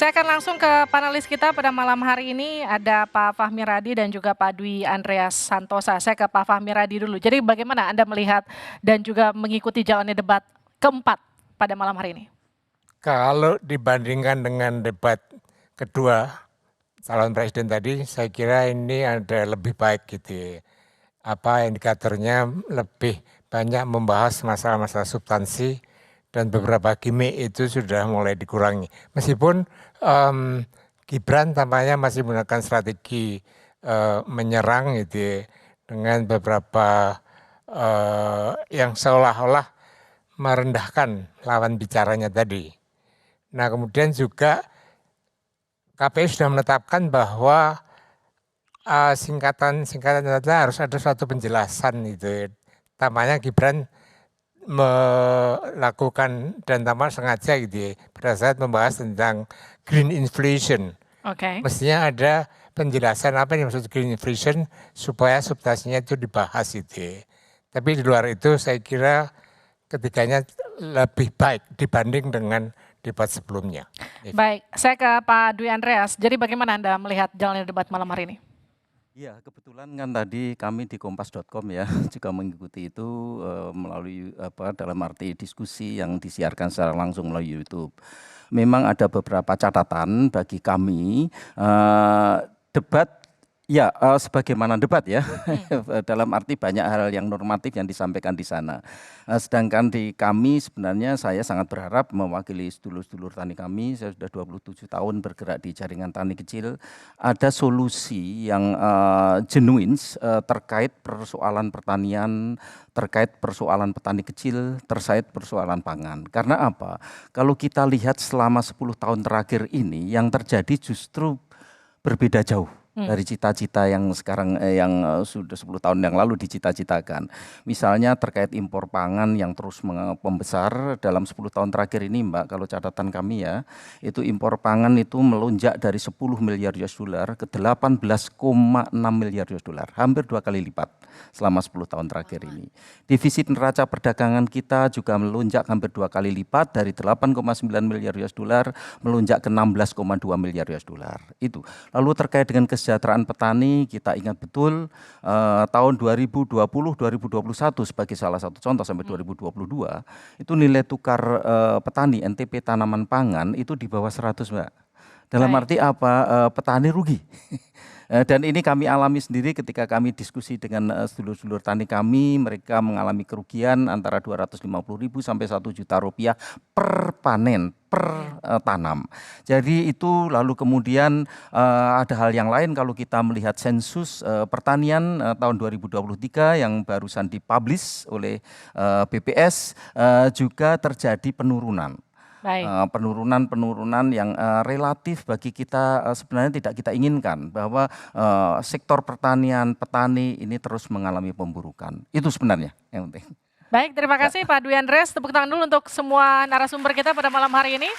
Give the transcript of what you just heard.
Saya akan langsung ke panelis kita pada malam hari ini, ada Pak Fahmi Radi dan juga Pak Dwi Andreas Santosa. Saya ke Pak Fahmi Radi dulu. Jadi bagaimana Anda melihat dan juga mengikuti jalannya debat keempat pada malam hari ini? Kalau dibandingkan dengan debat kedua calon presiden tadi, saya kira ini ada lebih baik gitu ya. Apa indikatornya lebih banyak membahas masalah-masalah substansi dan beberapa gimmick itu sudah mulai dikurangi. Meskipun Gibran tampaknya masih menggunakan strategi menyerang gitu ya, dengan beberapa yang seolah-olah merendahkan lawan bicaranya tadi. Nah kemudian juga KPU sudah menetapkan bahwa singkatan harus ada suatu penjelasan itu. Tampaknya Gibran melakukan dan tampaknya sengaja gitu ya, pada saat membahas tentang green inflation. Mestinya ada penjelasan apa yang maksud green inflation supaya substansinya itu dibahas itu ya. Tapi di luar itu saya kira ketiganya lebih baik dibanding dengan debat sebelumnya. Baik, saya ke Pak Dwi Andreas. Jadi bagaimana Anda melihat jalannya debat malam hari ini? Ya, kebetulan kan tadi kami di kompas.com ya juga mengikuti itu melalui dalam arti diskusi yang disiarkan secara langsung melalui YouTube. Memang ada beberapa catatan bagi kami debat. Ya, sebagaimana debat ya, dalam arti banyak hal yang normatif yang disampaikan di sana. Sedangkan di kami sebenarnya saya sangat berharap mewakili sedulur-sedulur tani kami, saya sudah 27 tahun bergerak di jaringan tani kecil, ada solusi yang genuine terkait persoalan pertanian, terkait persoalan petani kecil, terkait persoalan pangan. Karena apa? Kalau kita lihat selama 10 tahun terakhir ini yang terjadi justru berbeda jauh dari cita-cita yang sekarang yang sudah 10 tahun yang lalu dicita-citakan. Misalnya terkait impor pangan yang terus membesar dalam 10 tahun terakhir ini Mbak, kalau catatan kami ya, itu impor pangan itu melonjak dari 10 miliar US dollar ke 18,6 miliar US dollar, hampir 2 kali lipat selama 10 tahun terakhir ini. Defisit neraca perdagangan kita juga melonjak hampir 2 kali lipat dari 8,9 miliar US dollar melonjak ke 16,2 miliar US dollar. Itu. Lalu terkait dengan kesejahteraan petani, kita ingat betul tahun 2020-2021 sebagai salah satu contoh sampai 2022, itu nilai tukar petani NTP tanaman pangan itu di bawah 100 Mbak. Dalam arti apa? Petani rugi. Dan ini kami alami sendiri ketika kami diskusi dengan sedulur-sedulur tani kami, mereka mengalami kerugian antara 250.000 sampai 1 juta rupiah per panen, per tanam. Jadi itu lalu kemudian ada hal yang lain kalau kita melihat sensus pertanian tahun 2023 yang barusan dipublish oleh BPS juga terjadi penurunan. Penurunan yang relatif bagi kita sebenarnya tidak kita inginkan, bahwa sektor pertanian, petani ini terus mengalami pemburukan. Itu sebenarnya yang penting. Baik, terima kasih Pak Dwi Andreas. Tepuk tangan dulu untuk semua narasumber kita pada malam hari ini.